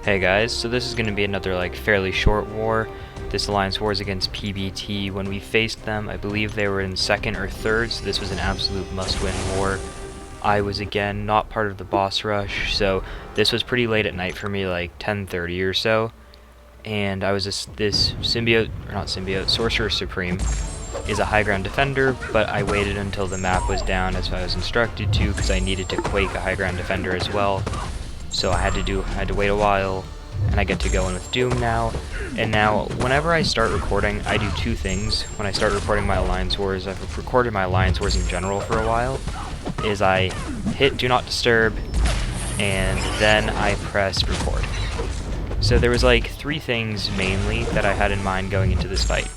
Hey guys, so this is going to be another fairly short war. This alliance war is against PBT. When we faced them, I believe they were in second or third, so this was an absolute must-win war. I was again not part of the boss rush, so this was pretty late at night for me, like 10:30 or so. And I was this Sorcerer Supreme is a high ground defender, but I waited until the map was down as I was instructed to because I needed to quake a high ground defender as well. So I had to wait a while, and I get to go in with Doom now. And now, whenever I start recording, I do two things. When I start recording my Alliance Wars, I've recorded my Alliance Wars in general for a while, is I hit Do Not Disturb, and then I press record. So there was like three things mainly that I had in mind going into this fight.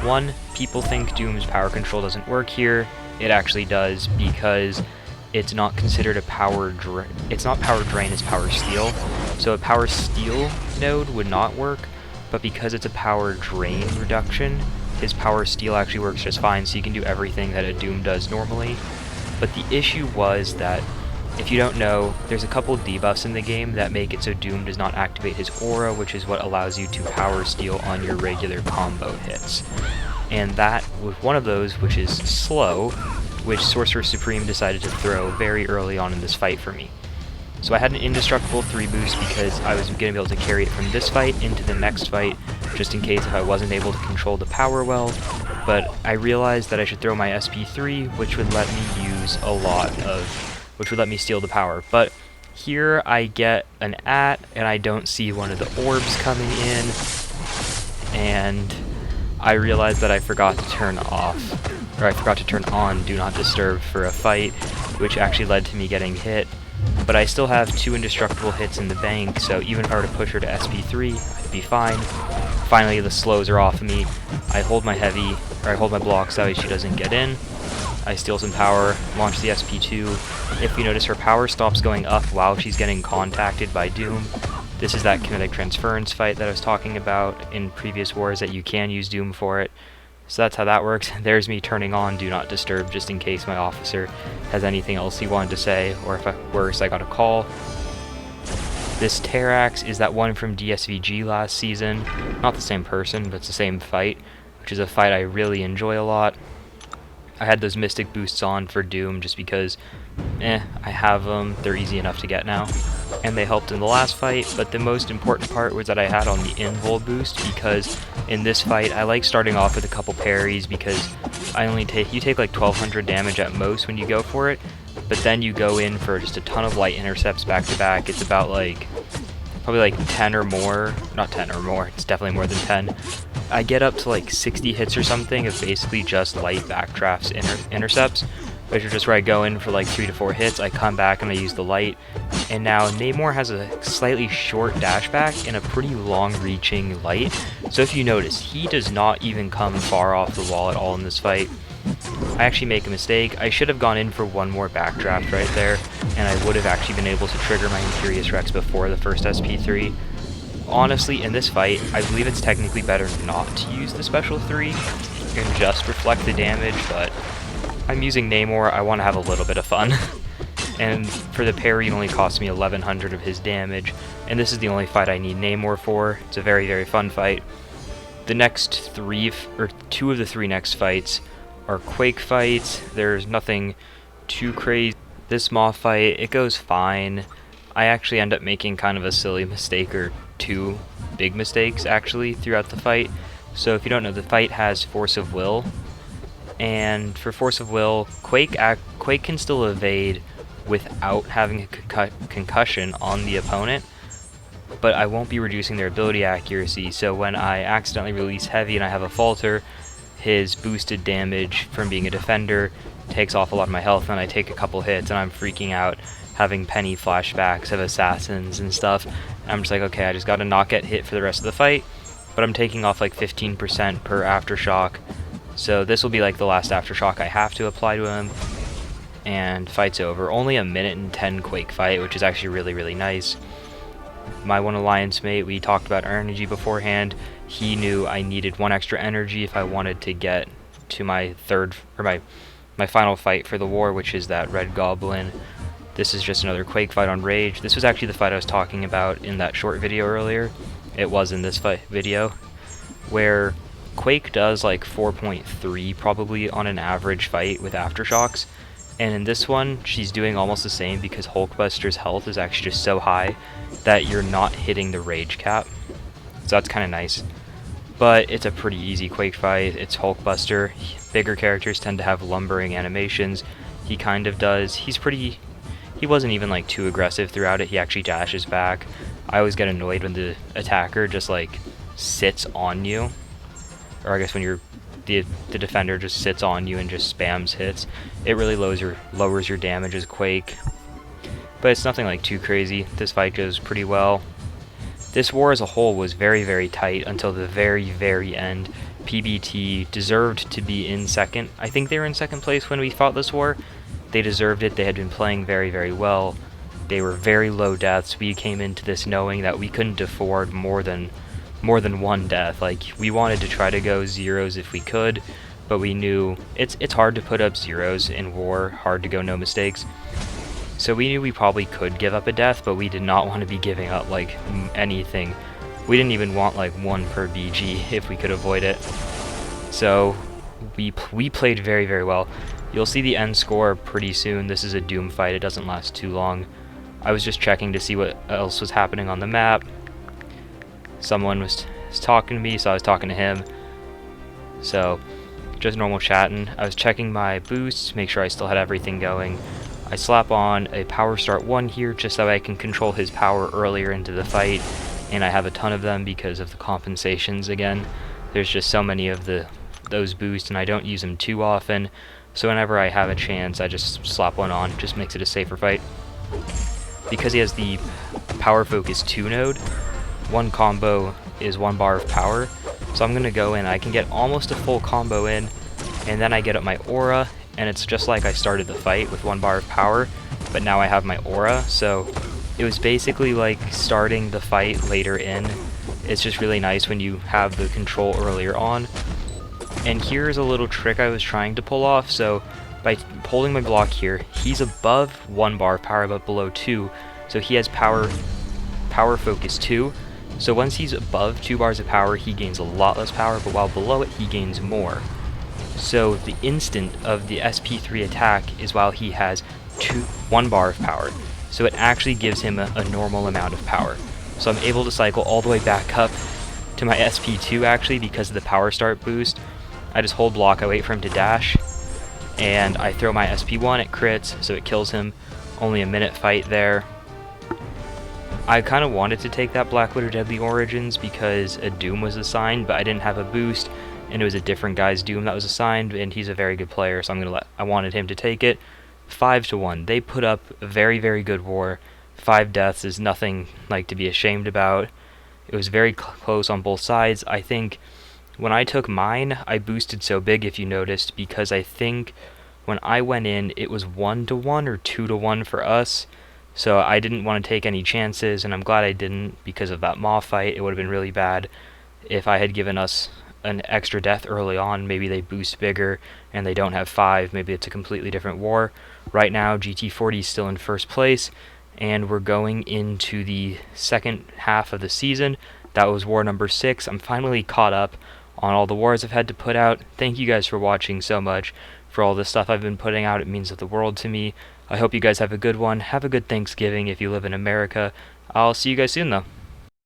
One, people think Doom's power control doesn't work here. It actually does, because it's not considered a power drain. It's not power drain, it's power steal. So a power steal node would not work, but because it's a power drain reduction, his power steal actually works just fine, so you can do everything that a Doom does normally. But the issue was that, if you don't know, there's a couple debuffs in the game that make it so Doom does not activate his aura, which is what allows you to power steal on your regular combo hits. And that was one of those, which is slow, which Sorcerer Supreme decided to throw very early on in this fight for me. So I had an indestructible 3 boost because I was going to be able to carry it from this fight into the next fight, just in case if I wasn't able to control the power well. But I realized that I should throw my SP3, which would let me use which would let me steal the power. But here I get an and I don't see one of the orbs coming in, and I realized that I forgot to turn on Do Not Disturb for a fight, which actually led to me getting hit. But I still have 2 indestructible hits in the bank, so even if I were to push her to SP3, I'd be fine. Finally, the slows are off of me. I hold my blocks that way she doesn't get in. I steal some power, launch the SP2. If you notice, her power stops going up while she's getting contacted by Doom. This is that kinetic transference fight that I was talking about in previous wars, that you can use Doom for it. So that's how that works. There's me turning on Do Not Disturb just in case my officer has anything else he wanted to say, or if worse, I got a call. This terrax is that one from DSVG last season. Not the same person, but it's the same fight, which is a fight I really enjoy a lot. I had those Mystic boosts on for Doom just because, I have them, they're easy enough to get now. And they helped in the last fight, but the most important part was that I had on the invul boost, because in this fight I like starting off with a couple parries, because you take like 1200 damage at most when you go for it, but then you go in for just a ton of light intercepts back to back. It's about probably like 10 or more, not 10 or more, it's definitely more than 10. I get up to like 60 hits or something of basically just light backdrafts intercepts, which are just where I go in for like 3 to 4 hits, I come back and I use the light. And now Namor has a slightly short dashback and a pretty long-reaching light, so if you notice, he does not even come far off the wall at all in this fight. I actually make a mistake. I should have gone in for one more backdraft right there, and I would have actually been able to trigger my Imperious Rex before the first SP3. Honestly, in this fight, I believe it's technically better not to use the special 3 and just reflect the damage, but I'm using Namor, I want to have a little bit of fun. And for the parry, it only costs me 1100 of his damage, and this is the only fight I need Namor for. It's a very, very fun fight. The next 2 of the 3 next fights are Quake fights. There's nothing too crazy. This Moth fight, it goes fine. I actually end up making kind of a silly mistake, or 2 big mistakes actually throughout the fight. So if you don't know, the fight has Force of Will, and for Force of Will, Quake can still evade without having a concussion on the opponent, but I won't be reducing their ability accuracy. So when I accidentally release Heavy and I have a falter, his boosted damage from being a defender takes off a lot of my health, and I take a couple hits and I'm freaking out, having penny flashbacks of assassins and stuff. I'm just like, okay, I just gotta not get hit for the rest of the fight, but I'm taking off like 15% per aftershock, so this will be like the last aftershock I have to apply to him, and fight's over. Only a minute and 10 Quake fight, which is actually really, really nice. My one alliance mate, we talked about our energy beforehand. He knew I needed 1 extra energy if I wanted to get to my final fight for the war, which is that red Goblin. This is just another Quake fight on Rage. This was actually the fight I was talking about in that short video earlier. It was in this video, where Quake does like 4.3 probably on an average fight with Aftershocks, and in this one she's doing almost the same because Hulkbuster's health is actually just so high that you're not hitting the rage cap, so that's kind of nice. But it's a pretty easy Quake fight. It's Hulkbuster. Bigger characters tend to have lumbering animations. He kind of does. He wasn't even like too aggressive throughout it. He actually dashes back. I always get annoyed when the attacker just like sits on you, or I guess when the defender just sits on you and just spams hits. It really lowers your damage as Quake, but it's nothing like too crazy. This fight goes pretty well. This war as a whole was very, very tight until the very, very end. PBT deserved to be in second. I think they were in second place when we fought this war. They deserved it. They had been playing very, very well. They were very low deaths. We came into this knowing that we couldn't afford more than one death. Like, we wanted to try to go zeros if we could, but we knew it's hard to put up zeros in war, hard to go no mistakes. So we knew we probably could give up a death, but we did not want to be giving up like anything. We didn't even want like 1 per BG if we could avoid it. So we played very, very well. You'll see the end score pretty soon. This is a Doom fight. It doesn't last too long. I was just checking to see what else was happening on the map. Someone was talking to me, so I was talking to him. So just normal chatting. I was checking my boosts, make sure I still had everything going. I slap on a power start 1 here just so I can control his power earlier into the fight, and I have a ton of them because of the compensations again. There's just so many of those boosts and I don't use them too often, so whenever I have a chance I just slap one on. It just makes it a safer fight. Because he has the power focus 2 node, one combo is 1 bar of power, so I'm gonna go in, I can get almost a full combo in, and then I get up my aura, and it's just like I started the fight with 1 bar of power, but now I have my aura, so it was basically like starting the fight later in. It's just really nice when you have the control earlier on. And here's a little trick I was trying to pull off. So by holding my block here, he's above 1 bar of power but below 2, so he has power focus 2. So once he's above 2 bars of power, he gains a lot less power, but while below it, he gains more. So the instant of the SP3 attack is while he has 1 bar of power. So it actually gives him a normal amount of power. So I'm able to cycle all the way back up to my SP2 actually because of the power start boost. I just hold block, I wait for him to dash, and I throw my SP1, it crits, so it kills him. Only a minute fight there. I kind of wanted to take that Black Widow Deadly Origins because a Doom was assigned, but I didn't have a boost, and it was a different guy's Doom that was assigned, and he's a very good player, so I wanted him to take it. 5-1. They put up a very, very good war. 5 deaths is nothing like to be ashamed about. It was very close on both sides. I think when I took mine, I boosted so big, if you noticed, because I think when I went in, it was 1-1 or 2-1 for us. So I didn't want to take any chances, and I'm glad I didn't because of that Maw fight. It would have been really bad if I had given us an extra death early on. Maybe they boost bigger and they don't have 5. Maybe it's a completely different war. Right now, GT40 is still in first place, and we're going into the second half of the season. That was war number 6. I'm finally caught up on all the wars I've had to put out. Thank you guys for watching so much, for all the stuff I've been putting out. It means the world to me. I hope you guys have a good one. Have a good Thanksgiving if you live in America. I'll see you guys soon though.